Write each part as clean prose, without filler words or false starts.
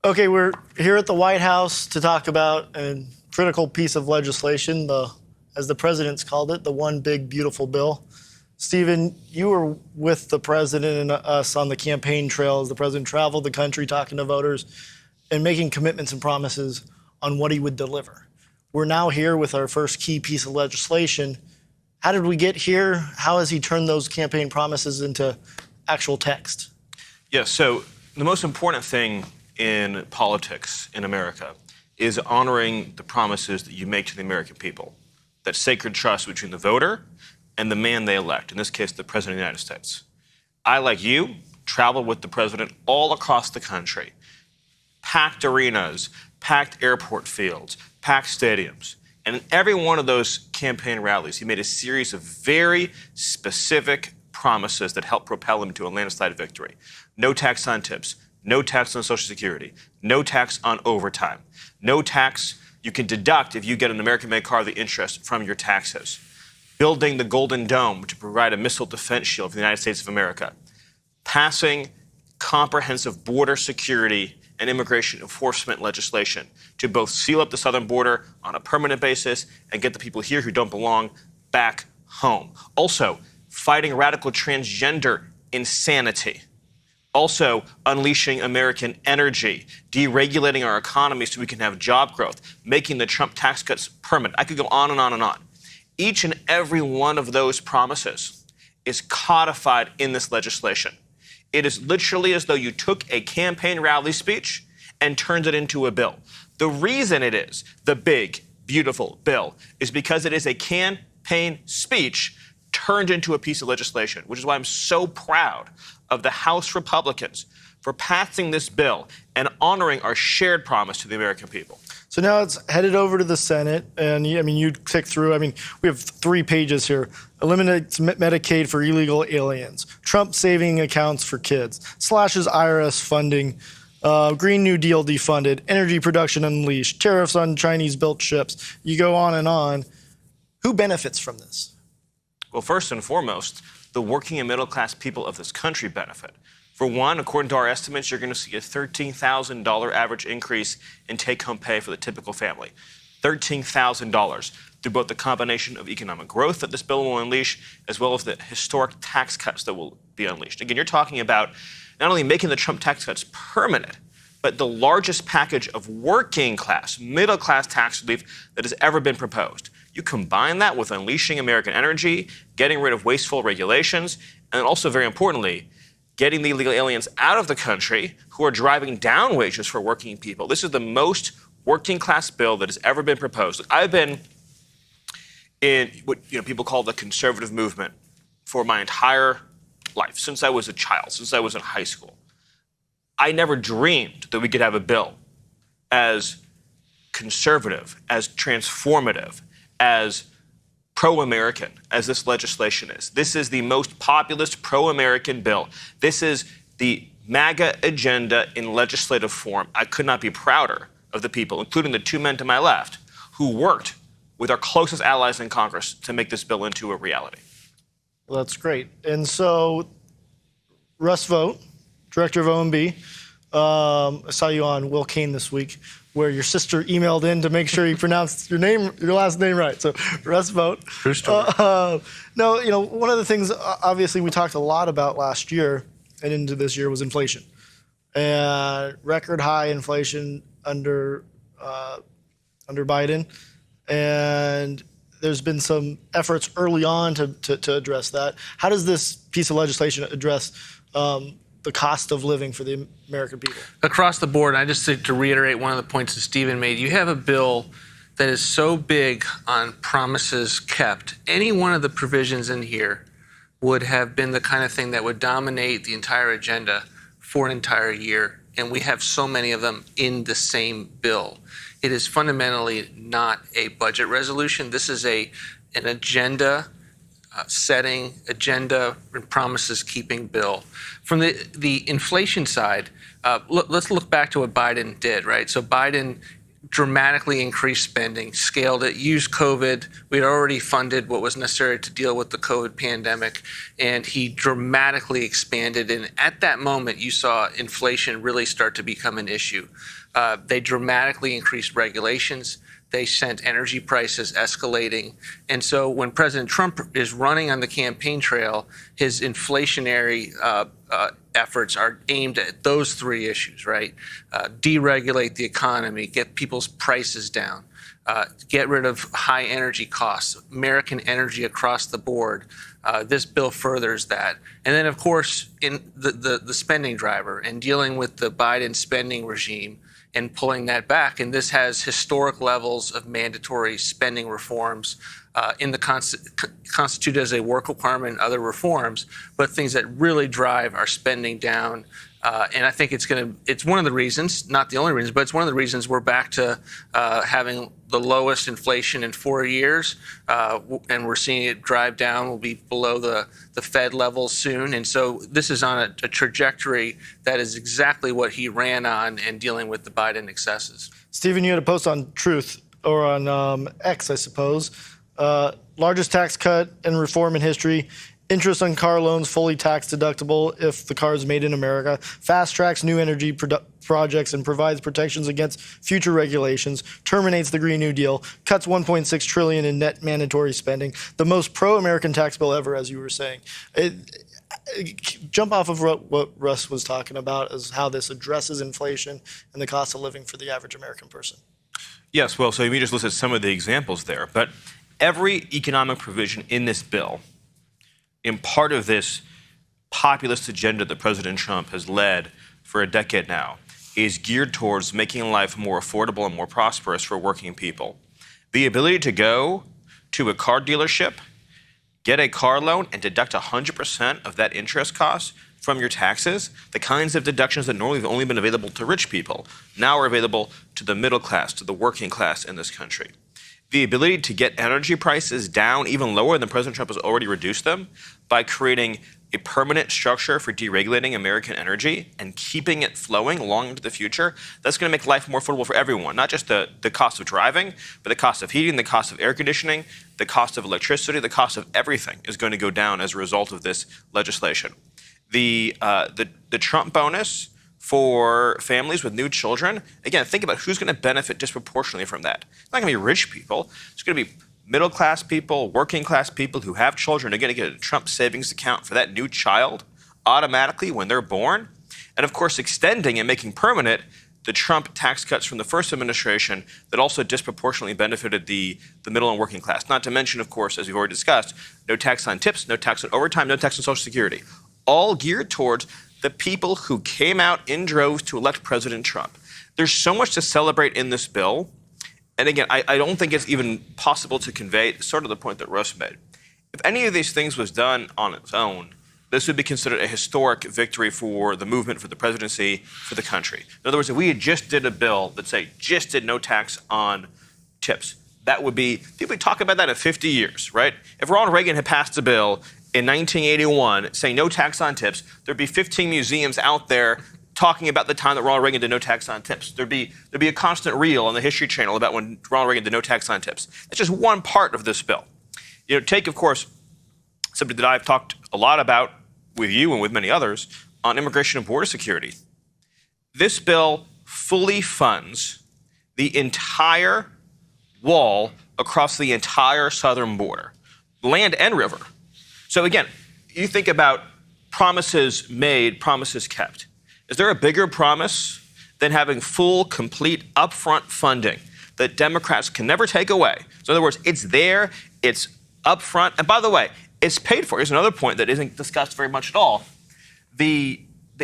Okay, we're here at the White House to talk about a critical piece of legislation, as the president's called it, the one big beautiful bill. Stephen, you were with the president and us on the campaign trail as the president traveled the country talking to voters and making commitments and promises on what he would deliver. We're now here with our first key piece of legislation. How did we get here? How has he turned those campaign promises into actual text? Yeah, so the most important thing in politics in America is honoring the promises that you make to the American people. That sacred trust between the voter and the man they elect, in this case, the President of the United States. I, like you, traveled with the President all across the country. Packed arenas, packed airport fields, packed stadiums. And in every one of those campaign rallies, he made a series of very specific promises that helped propel him to a landslide victory. No tax on tips, no tax on Social Security, no tax on overtime, no tax you can deduct if you get an American-made car, the interest from your taxes. Building the Golden Dome to provide a missile defense shield for the United States of America. Passing comprehensive border security and immigration enforcement legislation to both seal up the southern border on a permanent basis and get the people here who don't belong back home. Also, fighting radical transgender insanity. Also, unleashing American energy, deregulating our economy so we can have job growth, making the Trump tax cuts permanent. I could go on and on and on. Each and every one of those promises is codified in this legislation. It is literally as though you took a campaign rally speech and turned it into a bill. The reason it is the big, beautiful bill is because it is a campaign speech turned into a piece of legislation, which is why I'm so proud of the House Republicans for passing this bill and honoring our shared promise to the American people. So now it's headed over to the Senate, and you tick through. We have 3 pages here. Eliminates Medicaid for illegal aliens. Trump saving accounts for kids. Slashes IRS funding. Green New Deal defunded. Energy production unleashed. Tariffs on Chinese-built ships. You go on and on. Who benefits from this? Well, first and foremost, the working and middle-class people of this country benefit. For one, according to our estimates, you're going to see a $13,000 average increase in take-home pay for the typical family. $13,000 through both the combination of economic growth that this bill will unleash, as well as the historic tax cuts that will be unleashed. Again, you're talking about not only making the Trump tax cuts permanent, but the largest package of working-class, middle-class tax relief that has ever been proposed. You combine that with unleashing American energy, getting rid of wasteful regulations, and also, very importantly, getting the illegal aliens out of the country who are driving down wages for working people. This is the most working-class bill that has ever been proposed. I've been in what people call the conservative movement for my entire life, since I was a child, since I was in high school. I never dreamed that we could have a bill as conservative, as transformative, as pro-American as this legislation is. This is the most populist pro-American bill. This is the MAGA agenda in legislative form. I could not be prouder of the people, including the 2 men to my left, who worked with our closest allies in Congress to make this bill into a reality. Well, that's great. And so, Russ Vought, director of OMB, I saw you on Will Cain this week, where your sister emailed in to make sure you pronounced your last name right. So, Russ Vought. True story. No, one of the things, obviously, we talked a lot about last year and into this year was inflation. And record high inflation under Biden. And there's been some efforts early on to address that. How does this piece of legislation address the cost of living for the American people? Across the board, I just to reiterate one of the points that Stephen made, you have a bill that is so big on promises kept. Any one of the provisions in here would have been the kind of thing that would dominate the entire agenda for an entire year, and we have so many of them in the same bill. It is fundamentally not a budget resolution. This is an agenda setting, agenda and promises keeping bill. From the inflation side, let's look back to what Biden did, right? So Biden dramatically increased spending, scaled it, used COVID. We'd already funded what was necessary to deal with the COVID pandemic, and he dramatically expanded. And at that moment, you saw inflation really start to become an issue. They dramatically increased regulations. They sent energy prices escalating. And so when President Trump is running on the campaign trail, his inflationary efforts are aimed at those three issues, right? Deregulate the economy, get people's prices down, get rid of high energy costs, American energy across the board. This bill furthers that. And then, of course, in the spending driver and dealing with the Biden spending regime and pulling that back. And this has historic levels of mandatory spending reforms in the constituted as a work requirement and other reforms, but things that really drive our spending down. And I think it's one of the reasons, not the only reason, but it's one of the reasons we're back to having the lowest inflation in 4 years, and we're seeing it drive down. We'll be below the Fed level soon. And so this is on a trajectory that is exactly what he ran on in dealing with the Biden excesses. Stephen, you had a post on Truth, or on X, I suppose. Largest tax cut and reform in history. Interest on car loans fully tax deductible if the car is made in America. Fast tracks new energy projects and provides protections against future regulations. Terminates the Green New Deal. Cuts $1.6 trillion in net mandatory spending. The most pro-American tax bill ever, as you were saying. Jump off of what Russ was talking about as how this addresses inflation and the cost of living for the average American person. Yes, well, so you just listed some of the examples there, but every economic provision in this bill, in part of this populist agenda that President Trump has led for a decade now, is geared towards making life more affordable and more prosperous for working people. The ability to go to a car dealership, get a car loan, and deduct 100% of that interest cost from your taxes, the kinds of deductions that normally have only been available to rich people, now are available to the middle class, to the working class in this country. The ability to get energy prices down even lower than President Trump has already reduced them by creating a permanent structure for deregulating American energy and keeping it flowing long into the future, that's going to make life more affordable for everyone, not just the cost of driving, but the cost of heating, the cost of air conditioning, the cost of electricity, the cost of everything is going to go down as a result of this legislation. The Trump bonus for families with new children, again, think about who's going to benefit disproportionately from that. It's not going to be rich people. It's going to be middle-class people, working-class people who have children are going to get a Trump savings account for that new child automatically when they're born. And, of course, extending and making permanent the Trump tax cuts from the first administration that also disproportionately benefited the middle and working class. Not to mention, of course, as we've already discussed, no tax on tips, no tax on overtime, no tax on Social Security, all geared towards the people who came out in droves to elect President Trump. There's so much to celebrate in this bill. And again, I don't think it's even possible to convey sort of the point that Russ made. If any of these things was done on its own, this would be considered a historic victory for the movement, for the presidency, for the country. In other words, if we had just did a bill that, say, just did no tax on tips, that would be, people would talk about that in 50 years, right? If Ronald Reagan had passed a bill in 1981 saying no tax on tips, there'd be 15 museums out there talking about the time that Ronald Reagan did no tax on tips. There'd be a constant reel on the History Channel about when Ronald Reagan did no tax on tips. That's just one part of this bill. You know, take, of course, something that I've talked a lot about with you and with many others on immigration and border security. This bill fully funds the entire wall across the entire southern border, land and river. So again, you think about promises made, promises kept. Is there a bigger promise than having full, complete, upfront funding that Democrats can never take away? So in other words, it's there, it's upfront, and by the way, it's paid for. Here's another point that isn't discussed very much at all. The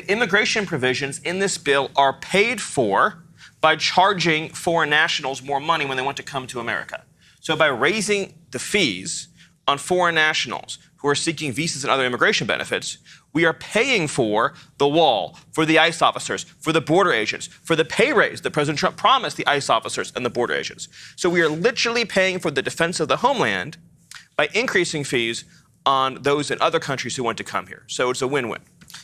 immigration provisions in this bill are paid for by charging foreign nationals more money when they want to come to America. So by raising the fees on foreign nationals who are seeking visas and other immigration benefits, we are paying for the wall, for the ICE officers, for the border agents, for the pay raise that President Trump promised the ICE officers and the border agents. So we are literally paying for the defense of the homeland by increasing fees on those in other countries who want to come here. So it's a win-win.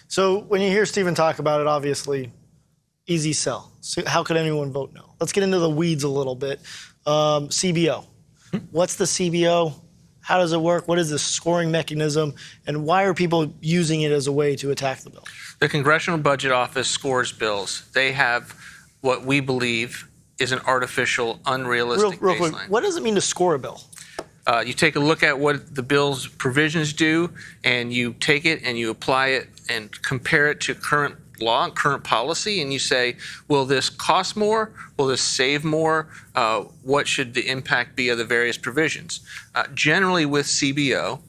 So when you hear Stephen talk about it, obviously, Easy sell. So how could anyone vote no? Let's get into the weeds a little bit. CBO. What's the CBO? How does it work? What is the scoring mechanism? And why are people using it as a way to attack the bill? The Congressional Budget Office scores bills. They have what we believe is an artificial, unrealistic Real baseline. quick, what does it mean to score a bill? You take a look at what the bill's provisions do, and you take it and you apply it and compare it to current law and current policy, and you say, will this cost more? Will this save more? What should the impact be of the various provisions? Generally with CBO,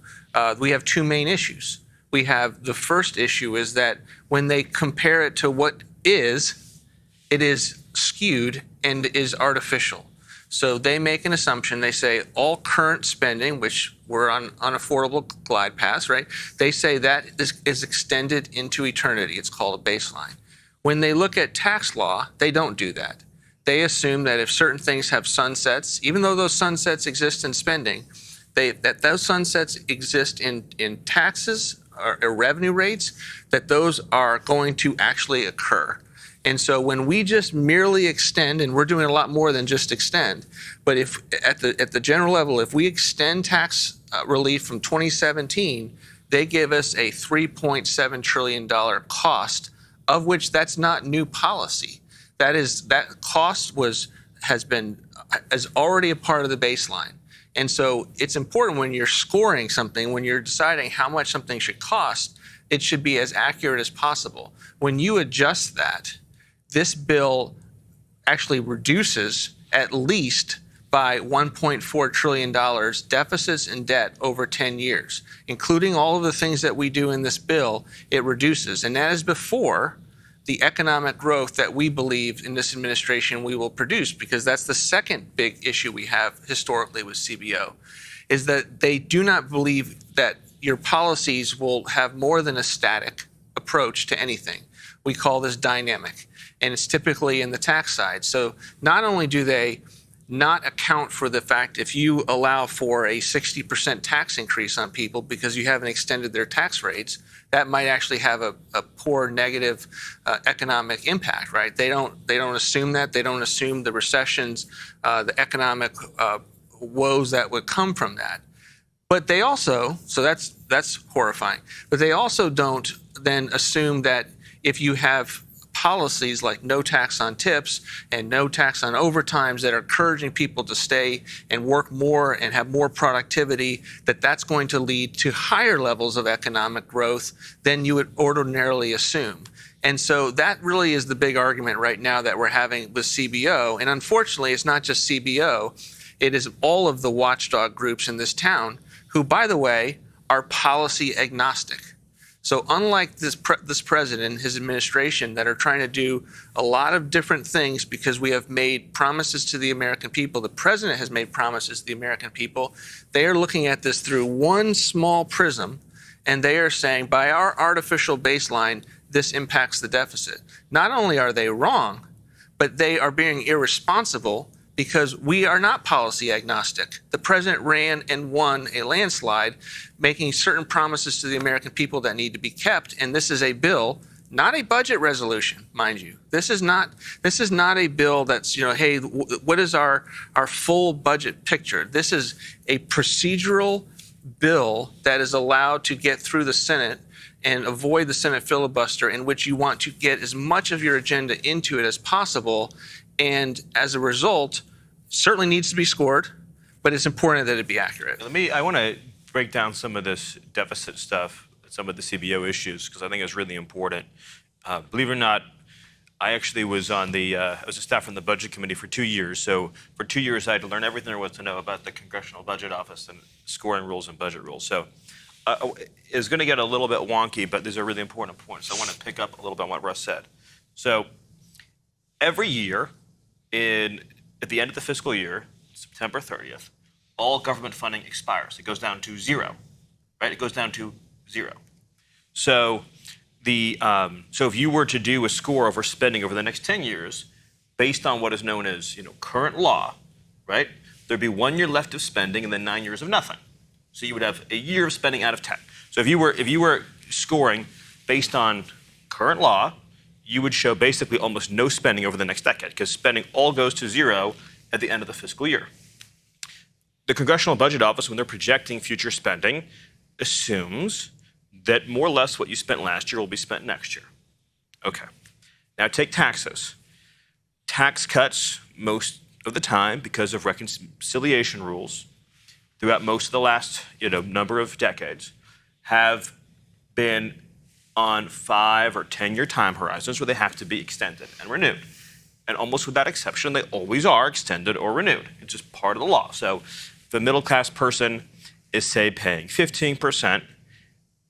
we have two main issues. We have the first issue is that when they compare it to what is, it is skewed and is artificial. So they make an assumption. They say all current spending, which we're on unaffordable glide paths, right? They say that is extended into eternity. It's called a baseline. When they look at tax law, they don't do that. They assume that if certain things have sunsets, even though those sunsets exist in spending, that those sunsets exist in taxes or revenue rates, that those are going to actually occur. And so when we just merely extend, and we're doing a lot more than just extend, but if at the general level, if we extend tax relief from 2017, they give us a $3.7 trillion cost, of which that's not new policy. That cost is already a part of the baseline. And so it's important when you're scoring something, when you're deciding how much something should cost, it should be as accurate as possible. When you adjust that, this bill actually reduces at least by $1.4 trillion deficits and debt over 10 years, including all of the things that we do in this bill, it reduces. And that is before the economic growth that we believe in this administration we will produce, because that's the second big issue we have historically with CBO, is that they do not believe that your policies will have more than a static approach to anything. We call this dynamic, and it's typically in the tax side. So not only do they not account for the fact if you allow for a 60% tax increase on people because you haven't extended their tax rates, that might actually have a poor negative economic impact, right? They don't assume that. They don't assume the recessions, the economic woes that would come from that. But they also, so that's horrifying, but they also don't then assume that if you have policies like no tax on tips and no tax on overtimes that are encouraging people to stay and work more and have more productivity, that's going to lead to higher levels of economic growth than you would ordinarily assume. And so that really is the big argument right now that we're having with CBO. And unfortunately, it's not just CBO. It is all of the watchdog groups in this town who, by the way, are policy agnostic. So unlike this president and his administration that are trying to do a lot of different things because we have made promises to the American people, the president has made promises to the American people, they are looking at this through one small prism, and they are saying, by our artificial baseline, this impacts the deficit. Not only are they wrong, but they are being irresponsible because we are not policy agnostic. The president ran and won a landslide, making certain promises to the American people that need to be kept. And this is a bill, not a budget resolution, mind you. This is not a bill that's, hey, what is our full budget picture? This is a procedural bill that is allowed to get through the Senate and avoid the Senate filibuster, in which you want to get as much of your agenda into it as possible. And as a result, certainly needs to be scored, but it's important that it be accurate. I want to break down some of this deficit stuff, some of the CBO issues, because I think it's really important. Believe it or not, I actually was I was a staff on the Budget Committee for 2 years. So for 2 years, I had to learn everything there was to know about the Congressional Budget Office and scoring rules and budget rules. So it's going to get a little bit wonky, but these are really important points. So I want to pick up a little bit on what Russ said. So every year, at the end of the fiscal year, September 30th, all government funding expires. It goes down to zero, right? It goes down to zero. So so if you were to do a score over spending over the next 10 years, based on what is known as current law, right? There'd be 1 year left of spending and then 9 years of nothing. So you would have a year of spending out of 10. So if you were scoring based on current law, you would show basically almost no spending over the next decade because spending all goes to zero at the end of the fiscal year. The Congressional Budget Office, when they're projecting future spending, assumes that more or less what you spent last year will be spent next year. Okay. Now take taxes. Tax cuts most of the time, because of reconciliation rules, throughout most of the last number of decades, have been on 5 or 10-year time horizons where they have to be extended and renewed. And almost without exception, they always are extended or renewed. It's just part of the law. So if a middle-class person is, say, paying 15%,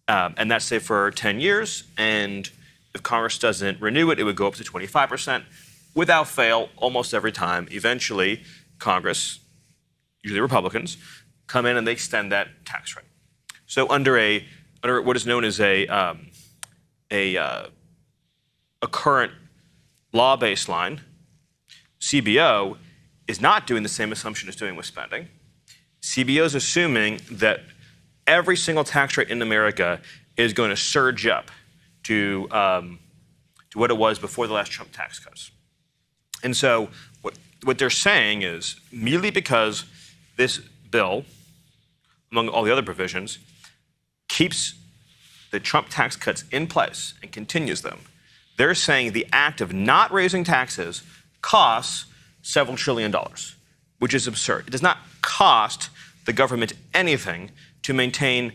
and that's, say, for 10 years, and if Congress doesn't renew it, it would go up to 25%. Without fail, almost every time, eventually, Congress, usually Republicans, come in and they extend that tax rate. So under what is known as a current law baseline, CBO is not doing the same assumption as doing with spending. CBO is assuming that every single tax rate in America is going to surge up to what it was before the last Trump tax cuts. And so what they're saying is, merely because this bill, among all the other provisions, keeps the Trump tax cuts in place and continues them, they're saying the act of not raising taxes costs several $1 trillion, which is absurd. It does not cost the government anything to maintain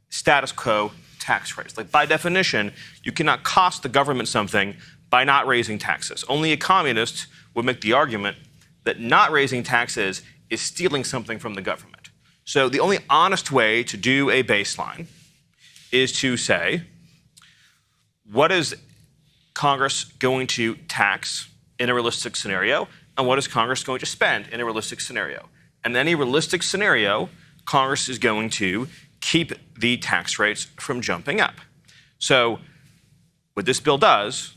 status quo tax rates. Like, by definition, you cannot cost the government something by not raising taxes. Only a communist would make the argument that not raising taxes is stealing something from the government. So the only honest way to do a baseline is to say, what is Congress going to tax in a realistic scenario, and what is Congress going to spend in a realistic scenario? And in any realistic scenario, Congress is going to keep the tax rates from jumping up. So what this bill does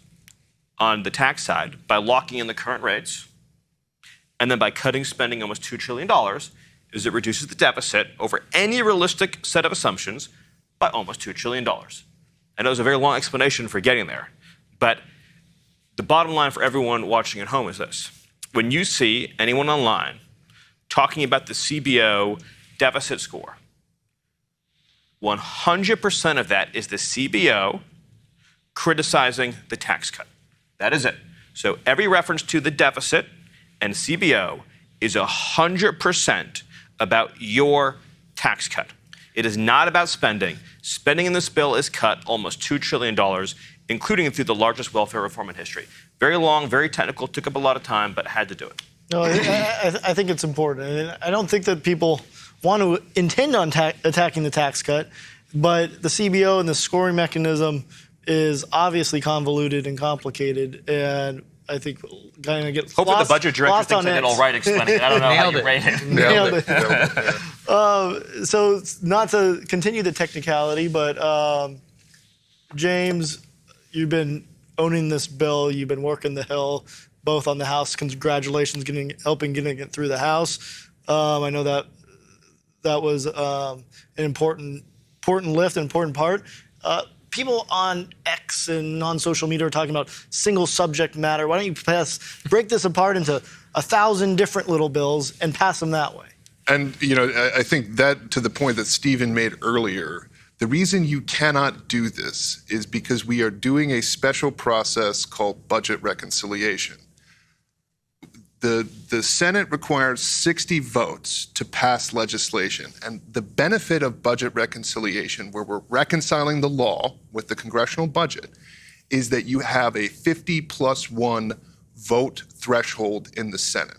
on the tax side, by locking in the current rates, and then by cutting spending almost $2 trillion, is it reduces the deficit over any realistic set of assumptions by almost $2 trillion. I know it was a very long explanation for getting there, but the bottom line for everyone watching at home is this. When you see anyone online talking about the CBO deficit score, 100% of that is the CBO criticizing the tax cut. That is it. So every reference to the deficit and CBO is 100% about your tax cut. It is not about spending. Spending in this bill is cut almost $2 trillion, including through the largest welfare reform in history. Very long, very technical, took up a lot of time, but had to do it. No, I think it's important. And I don't think that people want to intend on attacking the tax cut, but the CBO and the scoring mechanism is obviously convoluted and complicated, and I think kind of get hopefully the budget director thinks I did all right explaining it. I don't know how you rate it. Nailed it. So not to continue the technicality, but James, you've been owning this bill. You've been working the Hill, both on the House. Congratulations, helping getting it through the House. I know that was an important lift, an important part. People on X and on social media are talking about single subject matter. Why don't you break this apart into 1,000 different little bills and pass them that way? And, I think that, to the point that Stephen made earlier, the reason you cannot do this is because we are doing a special process called budget reconciliation. The Senate requires 60 votes to pass legislation. And the benefit of budget reconciliation, where we're reconciling the law with the congressional budget, is that you have a 50+1 vote threshold in the Senate.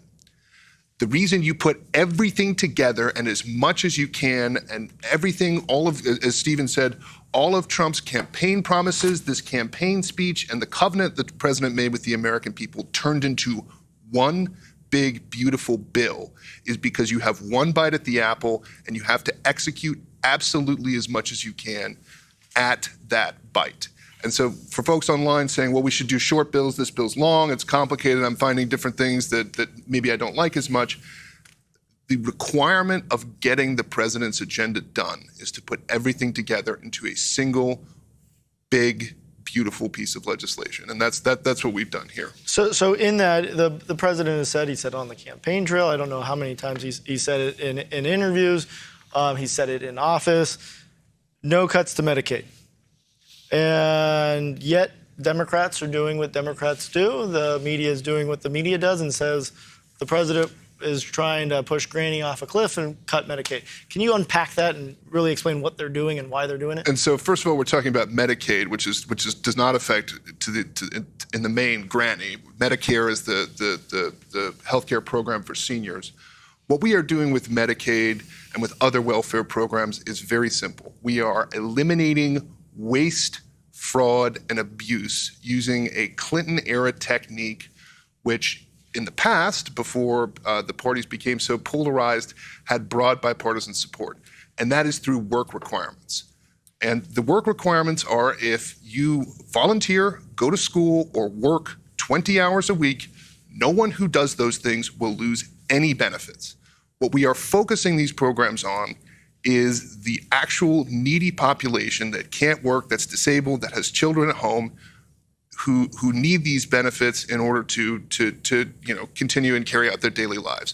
The reason you put everything together and as much as you can, and everything, as Stephen said, all of Trump's campaign promises, this campaign speech, and the covenant that the president made with the American people turned into one big, beautiful bill, is because you have one bite at the apple and you have to execute absolutely as much as you can at that bite. And so for folks online saying, well, we should do short bills, this bill's long, it's complicated, I'm finding different things that maybe I don't like as much. The requirement of getting the president's agenda done is to put everything together into a single, big, beautiful piece of legislation, and that's what we've done here. So in that, the president has said, he said on the campaign trail, I don't know how many times he said it in interviews, he said it in office, no cuts to Medicaid. And yet Democrats are doing what Democrats do. The media is doing what the media does and says the president is trying to push Granny off a cliff and cut Medicaid. Can you unpack that and really explain what they're doing and why they're doing it? And so, first of all, we're talking about Medicaid, which does not affect in the main Granny. Medicare is the healthcare program for seniors. What we are doing with Medicaid and with other welfare programs is very simple. We are eliminating waste, fraud, and abuse using a Clinton-era technique, which in the past, before the parties became so polarized, had broad bipartisan support. And that is through work requirements. And the work requirements are if you volunteer, go to school, or work 20 hours a week, no one who does those things will lose any benefits. What we are focusing these programs on is the actual needy population that can't work, that's disabled, that has children at home, who need these benefits in order to continue and carry out their daily lives.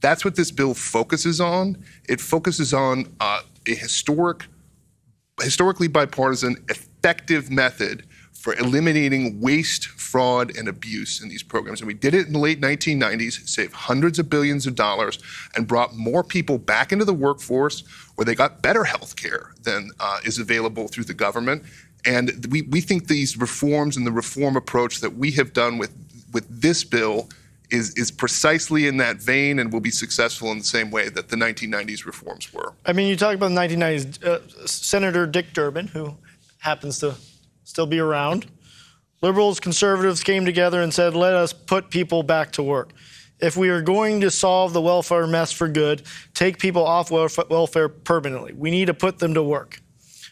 That's what this bill focuses on. It focuses on a historically bipartisan, effective method for eliminating waste, fraud, and abuse in these programs. And we did it in the late 1990s, saved hundreds of billions of dollars, and brought more people back into the workforce where they got better health care than is available through the government. And we think these reforms and the reform approach that we have done with this bill is precisely in that vein and will be successful in the same way that the 1990s reforms were. I mean, you talk about the 1990s. Senator Dick Durbin, who happens to still be around, liberals, conservatives came together and said, let us put people back to work. If we are going to solve the welfare mess for good, take people off welfare permanently. We need to put them to work.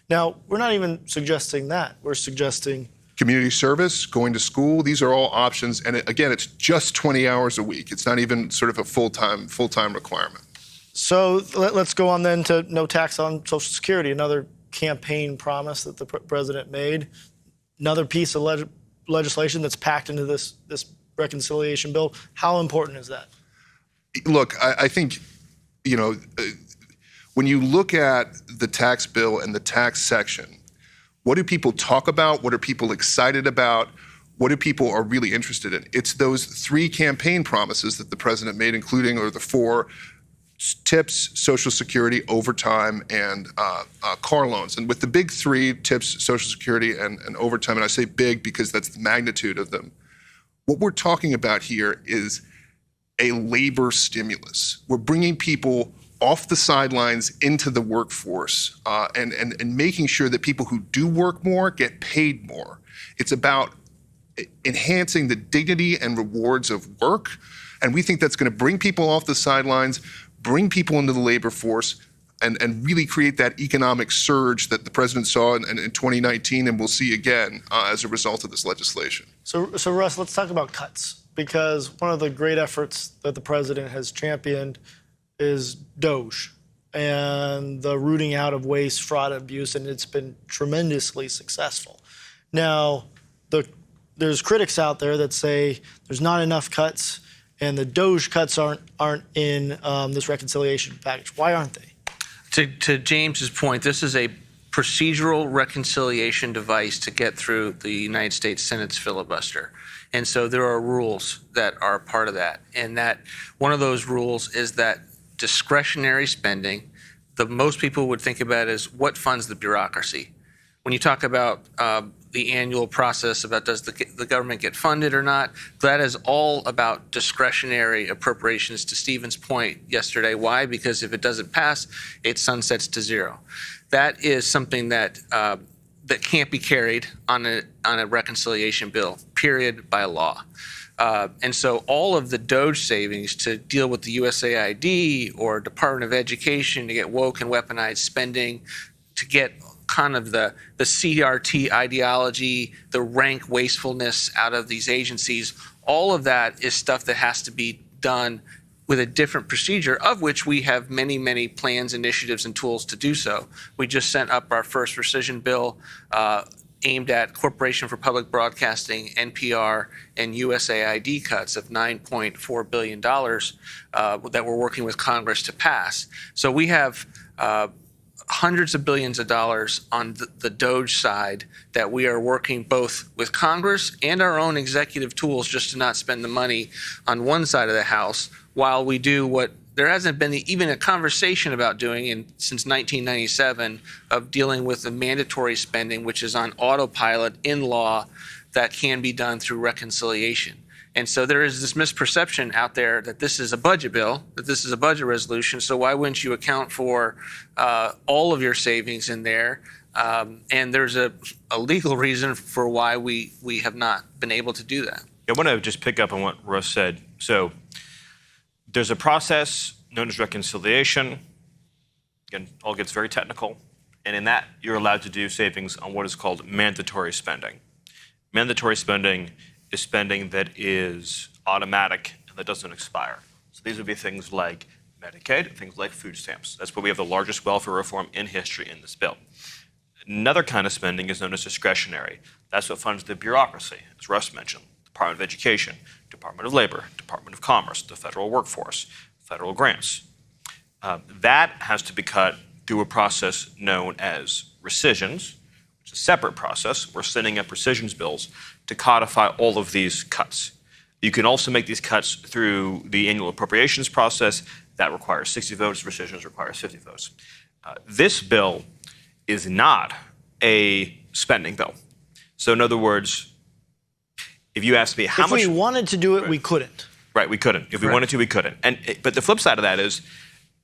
Now, we're not even suggesting that. We're suggesting community service, going to school. These are all options. And again, it's just 20 hours a week. It's not even sort of a full-time requirement. So let's go on then to no tax on Social Security, another campaign promise that the president made, another piece of legislation that's packed into this reconciliation bill. How important is that? Look, I think, when you look at the tax bill and the tax section, what do people talk about? What are people excited about? What do people are really interested in? It's those three campaign promises that the president made, including, or the four: tips, Social Security, overtime, and car loans. And with the big three, tips, Social Security, and overtime, and I say big because that's the magnitude of them, what we're talking about here is a labor stimulus. We're bringing people off the sidelines into the workforce and making sure that people who do work more get paid more. It's about enhancing the dignity and rewards of work. And we think that's going to bring people off the sidelines, bring people into the labor force, and really create that economic surge that the president saw in 2019 and we'll see again as a result of this legislation. So Russ, let's talk about cuts, because one of the great efforts that the president has championed is DOGE and the rooting out of waste, fraud, and abuse, and it's been tremendously successful. Now, there's critics out there that say there's not enough cuts, and the DOGE cuts aren't in this reconciliation package. Why aren't they? To James's point, this is a procedural reconciliation device to get through the United States Senate's filibuster. And so there are rules that are part of that. And that one of those rules is that discretionary spending, most people would think about as what funds the bureaucracy. When you talk about the annual process about does the government get funded or not, that is all about discretionary appropriations, to Stephen's point yesterday. Why? Because if it doesn't pass, it sunsets to zero. That is something that can't be carried on a reconciliation bill, period, by law. And so all of the DOGE savings to deal with the USAID or Department of Education to get woke and weaponized spending, to get kind of the CRT ideology, the rank wastefulness out of these agencies, all of that is stuff that has to be done with a different procedure, of which we have many, many plans, initiatives, and tools to do so. We just sent up our first rescission bill aimed at Corporation for Public Broadcasting, NPR, and USAID cuts of $9.4 billion that we're working with Congress to pass. So we have hundreds of billions of dollars on the DOGE side that we are working both with Congress and our own executive tools just to not spend the money on one side of the house while we do what there hasn't been even a conversation about doing since 1997 of dealing with the mandatory spending, which is on autopilot in law that can be done through reconciliation. And so there is this misperception out there that this is a budget bill, that this is a budget resolution. So why wouldn't you account for all of your savings in there? And there's a legal reason for why we have not been able to do that. I want to just pick up on what Russ said. So there's a process known as reconciliation. Again, all gets very technical. And in that, you're allowed to do savings on what is called mandatory spending. Mandatory spending is spending that is automatic and that doesn't expire. So these would be things like Medicaid, things like food stamps. That's where we have the largest welfare reform in history in this bill. Another kind of spending is known as discretionary. That's what funds the bureaucracy, as Russ mentioned, Department of Education, Department of Labor, Department of Commerce, the federal workforce, federal grants. That has to be cut through a process known as rescissions, which is a separate process. We're sending up rescissions bills to codify all of these cuts. You can also make these cuts through the annual appropriations process. That requires 60 votes. Rescissions requires 50 votes. This bill is not a spending bill. So in other words, if you ask me how much... If we wanted to do it, we couldn't. Right, we couldn't. If we wanted to, we couldn't. But the flip side of that is,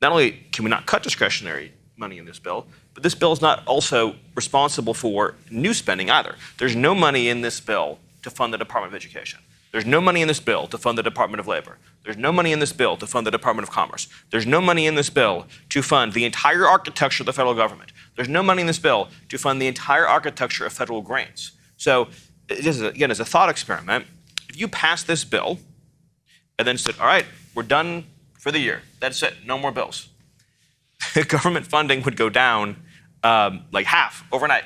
not only can we not cut discretionary money in this bill, but this bill is not also responsible for new spending either. There's no money in this bill to fund the Department of Education. There's no money in this bill to fund the Department of Labor. There's no money in this bill to fund the Department of Commerce. There's no money in this bill to fund the entire architecture of the federal government. There's no money in this bill to fund the entire architecture of federal grants. So, again, as a thought experiment, if you pass this bill and then said, all right, we're done for the year, that's it, no more bills, government funding would go down like half overnight.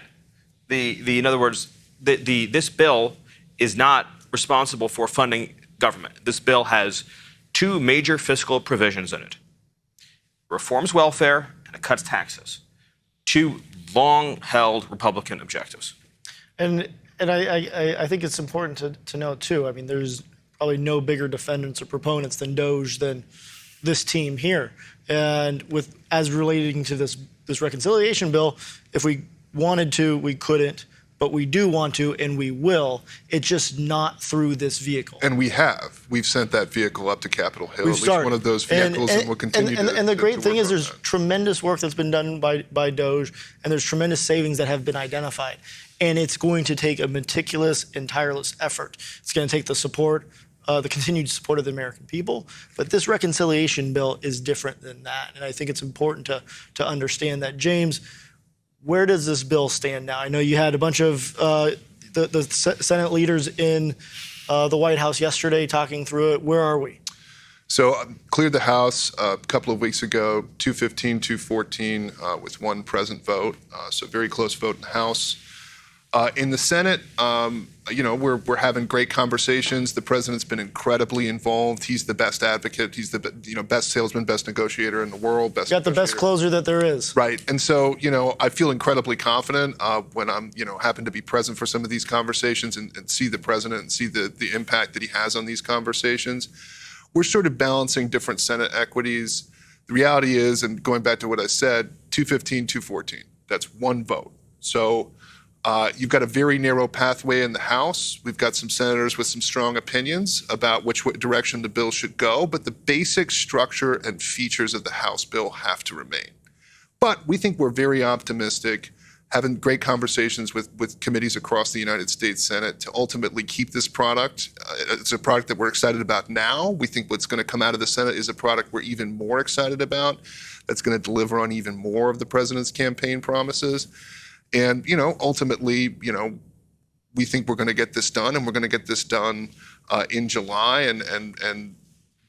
In other words, this bill is not responsible for funding government. This bill has two major fiscal provisions in it. It reforms welfare and it cuts taxes. Two long-held Republican objectives. And I think it's important to note, too, I mean, there's probably no bigger defendants or proponents than DOGE than this team here. And as relating to this reconciliation bill, if we wanted to, we couldn't, but we do want to, and we will. It's just not through this vehicle. And we have. We've sent that vehicle up to Capitol Hill, We've at least started. one of those vehicles, and we'll continue to. And the great thing is there's that. tremendous work that's been done by DOGE, and there's tremendous savings that have been identified. And it's going to take a meticulous and tireless effort. It's going to take the support, the continued support of the American people. But this reconciliation bill is different than that. And I think it's important to understand that. James, where does this bill stand now? I know you had a bunch of the Senate leaders in the White House yesterday talking through it. Where are we? So cleared the House a couple of weeks ago, 215, 214, with one present vote. So very close vote in the House. In the Senate, we're having great conversations. The president's been incredibly involved. He's the best advocate. He's the best salesman, best negotiator in the world. Got the best closer that there is. Right. And so, I feel incredibly confident when I'm, happen to be present for some of these conversations and see the president and see the impact that he has on these conversations. We're sort of balancing different Senate equities. The reality is, and going back to what I said, 215, 214, that's one vote. So you've got a very narrow pathway in the House. We've got some senators with some strong opinions about which direction the bill should go, but the basic structure and features of the House bill have to remain. But we think we're very optimistic, having great conversations with committees across the United States Senate to ultimately keep this product. It's a product that we're excited about now. We think what's going to come out of the Senate is a product we're even more excited about, that's going to deliver on even more of the president's campaign promises. And, ultimately, we think we're going to get this done, and we're going to get this done in July and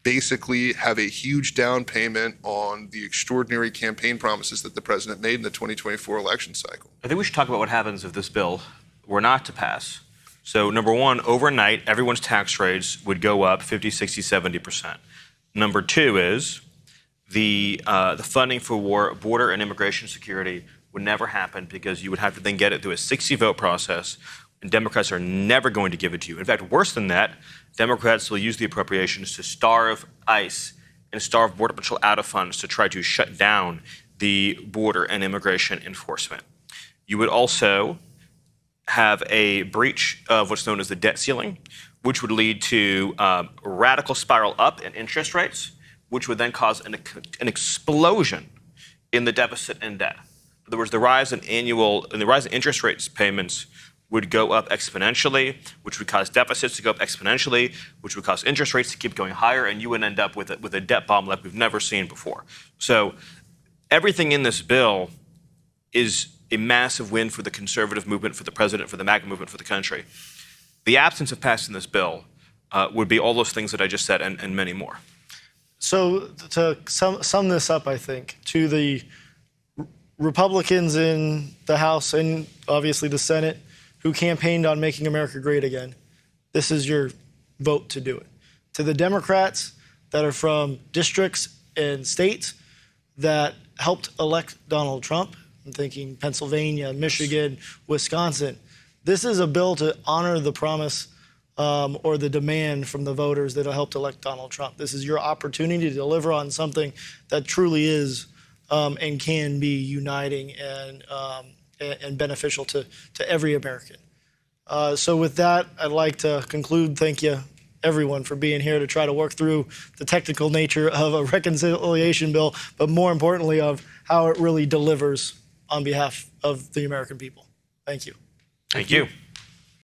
basically have a huge down payment on the extraordinary campaign promises that the president made in the 2024 election cycle. I think we should talk about what happens if this bill were not to pass. So number one, overnight, everyone's tax rates would go up 50, 60, 70%. Number two is the funding for border and immigration security would never happen because you would have to then get it through a 60-vote process, and Democrats are never going to give it to you. In fact, worse than that, Democrats will use the appropriations to starve ICE and starve Border Patrol out of funds to try to shut down the border and immigration enforcement. You would also have a breach of what's known as the debt ceiling, which would lead to a radical spiral up in interest rates, which would then cause an explosion in the deficit and debt. In other words, the rise in interest rates payments would go up exponentially, which would cause deficits to go up exponentially, which would cause interest rates to keep going higher, and you would end up with a debt bomb like we've never seen before. So everything in this bill is a massive win for the conservative movement, for the president, for the MAGA movement, for the country. The absence of passing this bill would be all those things that I just said and many more. So to sum this up, I think, to the Republicans in the House and obviously the Senate who campaigned on making America great again, this is your vote to do it. To the Democrats that are from districts and states that helped elect Donald Trump, I'm thinking Pennsylvania, Michigan, Wisconsin, this is a bill to honor the promise or the demand from the voters that helped elect Donald Trump. This is your opportunity to deliver on something that truly is and can be uniting and beneficial to every American. So with that, I'd like to conclude. Thank you, everyone, for being here to try to work through the technical nature of a reconciliation bill, but more importantly of how it really delivers on behalf of the American people. Thank you. Thank you.